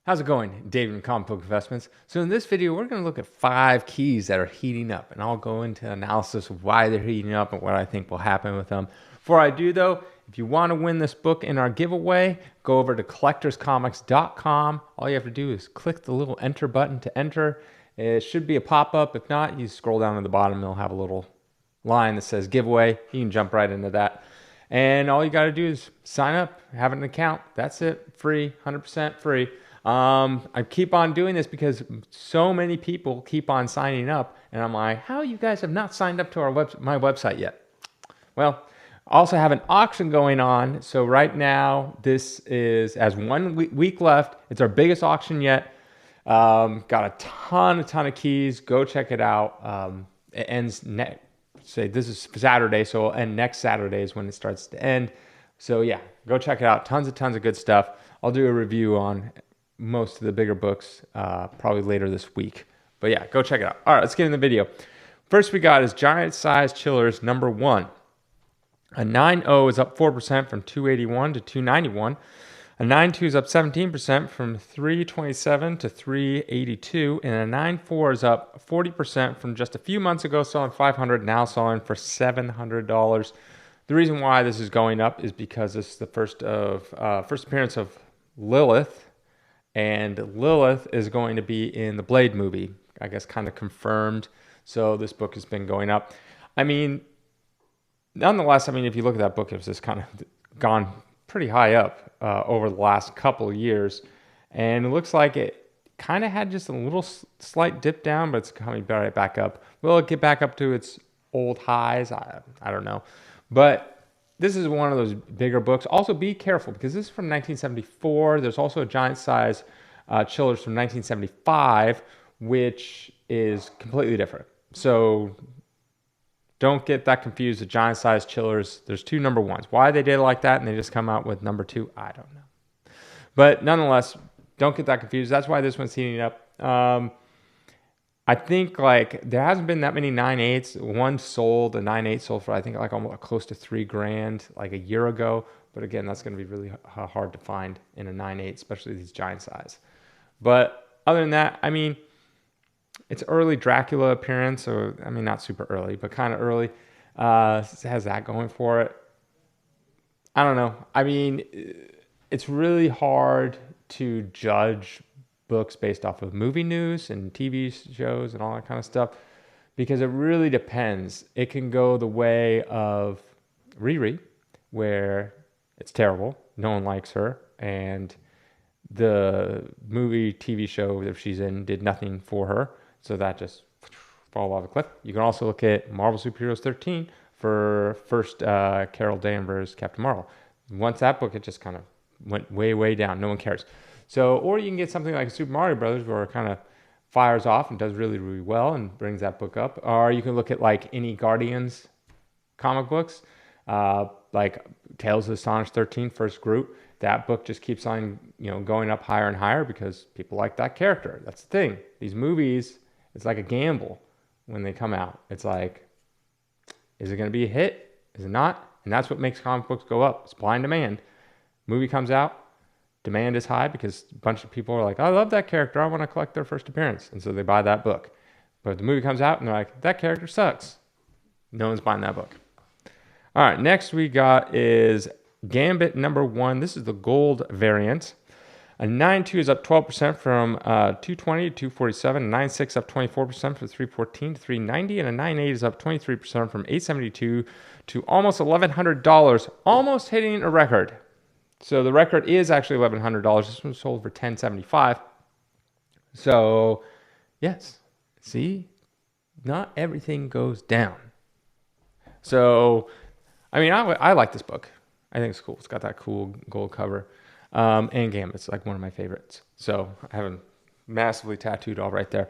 How's it going? David from Comic Book Investments. So in this video, we're going to look at 5 keys that are heating up, and I'll go into analysis of why they're heating up and what I think will happen with them. Before I do though, if you want to win this book in our giveaway, go over to collectorscomics.com. All you have to do is click the little enter button to enter. It should be a pop-up. If not, you scroll down to the bottom, it'll have a little line that says giveaway. You can jump right into that. And all you got to do is sign up, have an account. That's it. Free, 100% free. I keep on doing this because so many people keep on signing up, and I'm like, how you guys have not signed up to my website yet? Well, I also have an auction going on. So right now, this has 1 week left. It's our biggest auction yet. Got a ton of keys. Go check it out. It ends say this is Saturday, so it'll end next Saturday is when it starts to end. So yeah, go check it out. Tons of good stuff. I'll do a review on most of the bigger books probably later this week. But yeah, go check it out. All right, let's get in the video. First we got is Giant Size Chillers number 1. A 9.0 is up 4% from 281 to 291. A 9.2 is up 17% from 327 to 382, and a 9.4 is up 40% from just a few months ago selling $500, now selling for $700. The reason why this is going up is because this is the first appearance of Lilith, and Lilith is going to be in the Blade movie, I guess kind of confirmed. So this book has been going up. I mean, nonetheless, I mean, if you look at that book, it's just kind of gone pretty high up over the last couple of years, and it looks like it kind of had just a little slight dip down, but it's coming right back up. Will it get back up to its old highs? I don't know, but this is one of those bigger books. Also, be careful because this is from 1974. There's also a Giant Size Chillers from 1975, which is completely different. So don't get that confused. The Giant Size Chillers, there's 2 number 1s. Why they did it like that and they just come out with number 2, I don't know. But nonetheless, don't get that confused. That's why this one's heating up. I think like there hasn't been that many 9.8s. One sold, a 9.8 sold for I think like almost close to $3,000 like a year ago. But again, that's going to be really hard to find in a 9.8, especially these Giant Size. But other than that, I mean, it's early Dracula appearance, so I mean not super early, but kind of early. It has that going for it. I don't know. I mean, it's really hard to judge books based off of movie news and TV shows and all that kind of stuff because it really depends. It can go the way of Riri, where it's terrible, no one likes her, and the movie TV show that she's in did nothing for her. So that just fall off a cliff. You can also look at Marvel Superheroes 13 for first Carol Danvers Captain Marvel. Once that book, it just kind of went way down. No one cares. So, or you can get something like Super Mario Brothers where it kind of fires off and does really well and brings that book up. Or you can look at like any Guardians comic books, like Tales of the Astonished 13, first group. That book just keeps on, going up higher and higher because people like that character. That's the thing. These movies, it's like a gamble when they come out. It's like, is it going to be a hit? Is it not? And that's what makes comic books go up. Supply and demand. Movie comes out, demand is high because a bunch of people are like, I love that character. I want to collect their first appearance. And so they buy that book. But if the movie comes out and they're like, that character sucks, no one's buying that book. All right, next we got is Gambit number 1. This is the gold variant. A 9.2 is up 12% from 220 to 247. A 9.6 up 24% from 314 to 390. And a 9.8 is up 23% from 872 to almost $1,100. Almost hitting a record. So the record is actually $1,100. This one sold for $1,075. So yes, see, not everything goes down. So I mean, I like this book. I think it's cool. It's got that cool gold cover. And Gambit's like one of my favorites. So I have them massively tattooed all right there.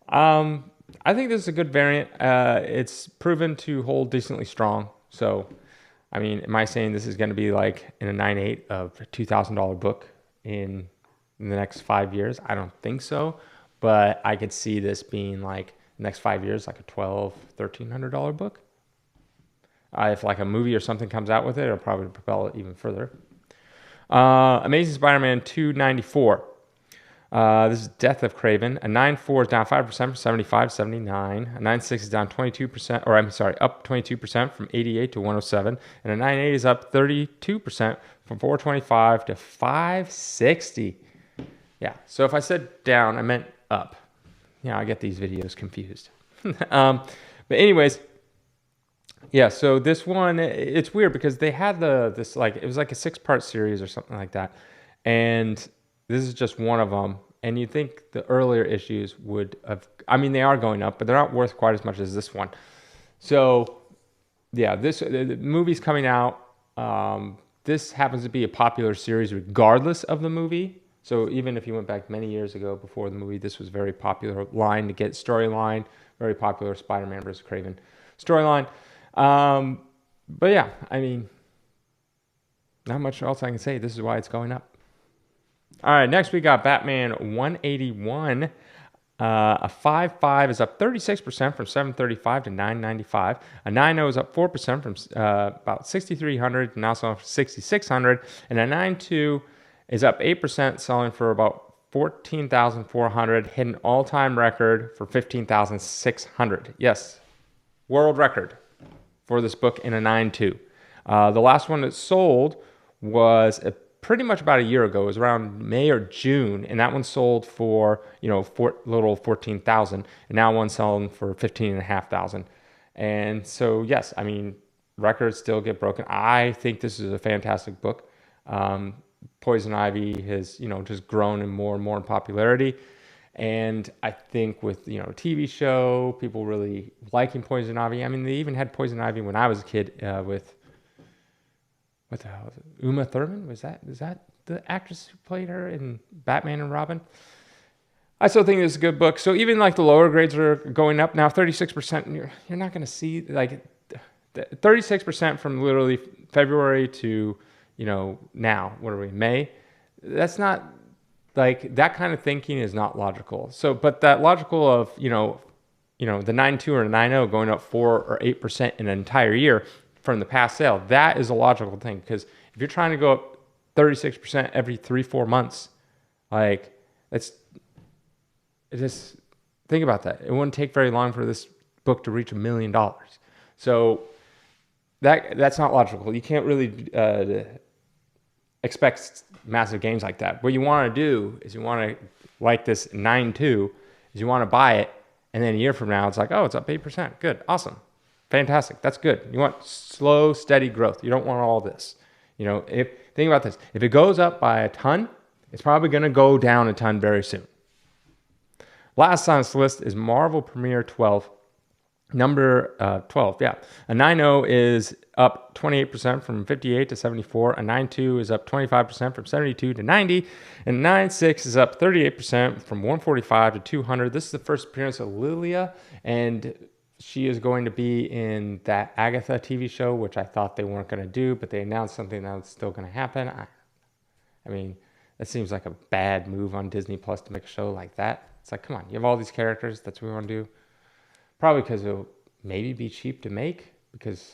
I think this is a good variant. It's proven to hold decently strong. So, I mean, am I saying this is going to be like in a 9.8 of a $2,000 book in the next 5 years? I don't think so. But I could see this being like the next 5 years, like a $1,200, $1,300 book. If like a movie or something comes out with it, it'll probably propel it even further. Amazing Spider-Man 294. This is Death of Craven. A 9.4 is down 5% from 75 to 79. A 9.6 is down 22%, or I'm sorry, up 22% from 88 to 107. And a 9.8 is up 32% from 425 to 560. Yeah, so if I said down, I meant up. Yeah, I get these videos confused. But anyways, yeah, so this one, it's weird because they had this like, it was like a 6-part series or something like that. And this is just one of them. And you'd think the earlier issues would have, I mean, they are going up, but they're not worth quite as much as this one. So yeah, the movie's coming out. This happens to be a popular series regardless of the movie. So even if you went back many years ago before the movie, this was a very popular line to get storyline, very popular Spider-Man versus Craven storyline. But yeah, I mean, not much else I can say. This is why it's going up. All right, next we got Batman 181. A 5.5 is up 36% from 735 to 995. A 9.0 is up 4% from about 6,300 and now selling for 6,600. And a 9.2 is up 8%, selling for about 14,400, hit an all-time record for 15,600. Yes, world record for this book in a 9.2. The last one that sold was pretty much about a year ago. It was around May or June, and that one sold for, little 14,000, and now one's selling for 15,500. And so, yes, I mean, records still get broken. I think this is a fantastic book. Poison Ivy has, just grown and more in popularity. And I think with, TV show, people really liking Poison Ivy. I mean, they even had Poison Ivy when I was a kid with, what the hell is it? Uma Thurman? Is that the actress who played her in Batman and Robin? I still think this is a good book. So even like the lower grades are going up now, 36%. You're not going to see like 36% from literally February to, now. What are we, May? That's not like that kind of thinking is not logical. So, but that logical of, the 9.2 or 9.0 going up 4 or 8% in an entire year from the past sale, that is a logical thing. Because if you're trying to go up 36% every 3-4 months, like just think about that. It wouldn't take very long for this book to reach $1 million. So that's not logical. You can't really expect massive gains like that. What you want to do is you want to, like this 9.2, is you want to buy it, and then a year from now it's like, oh, it's up 8%. Good, awesome, fantastic. That's good. You want slow, steady growth. You don't want all this. Think about this. If it goes up by a ton, it's probably going to go down a ton very soon. Last on this list is Marvel Premiere 12. Number 12, yeah. A 9.0 is up 28% from 58 to 74. A 9.2 is up 25% from 72 to 90. And 9.6 is up 38% from 145 to 200. This is the first appearance of Lilia, and she is going to be in that Agatha TV show, which I thought they weren't going to do, but they announced something that's still going to happen. I mean, that seems like a bad move on Disney Plus to make a show like that. It's like, come on, you have all these characters. That's what we want to do. Probably because it'll maybe be cheap to make, because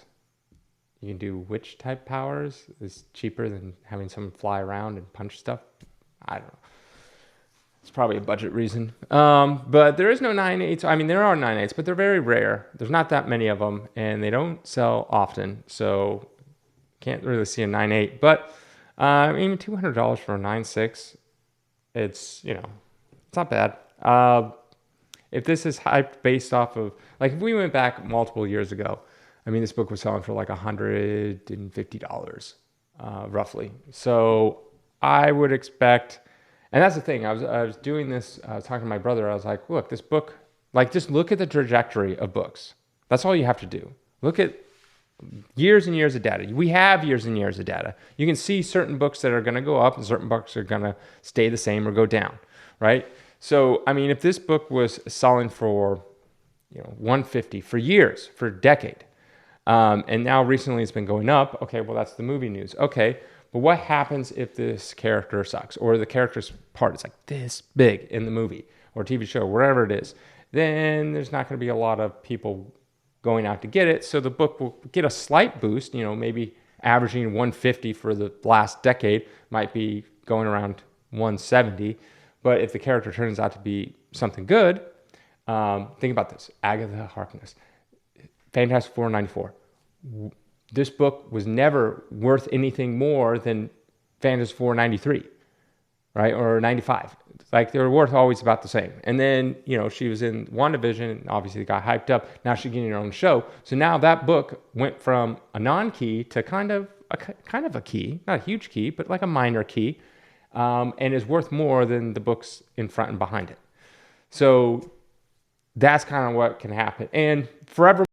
you can do witch type powers. It's cheaper than having someone fly around and punch stuff. I don't know. It's probably a budget reason. But there is no 9.8. I mean, there are 9.8s, but they're very rare. There's not that many of them, and they don't sell often. So can't really see a 9.8. But even $200 for a 9.6, it's not bad. If this is hyped based off of, like, if we went back multiple years ago, I mean, this book was selling for like $150, roughly. So I would expect, and that's the thing. I was doing this. I was talking to my brother. I was like, look, this book, like, just look at the trajectory of books. That's all you have to do. Look at years and years of data. We have years and years of data. You can see certain books that are going to go up and certain books are going to stay the same or go down, right? So, I mean, if this book was selling for, $150 for years, for a decade, and now recently it's been going up, okay, well, that's the movie news. Okay, but what happens if this character sucks, or the character's part is like this big in the movie or TV show, wherever it is? Then there's not going to be a lot of people going out to get it, so the book will get a slight boost, maybe averaging $150 for the last decade, might be going around $170. But if the character turns out to be something good, think about this. Agatha Harkness, Fantastic Four 94. This book was never worth anything more than Fantastic Four 93, right? Or 95. Like, they were worth always about the same. And then, you know, she was in WandaVision and obviously got hyped up. Now she's getting her own show. So now that book went from a non-key to kind of a key, not a huge key, but like a minor key, and is worth more than the books in front and behind it. So that's kind of what can happen. And forever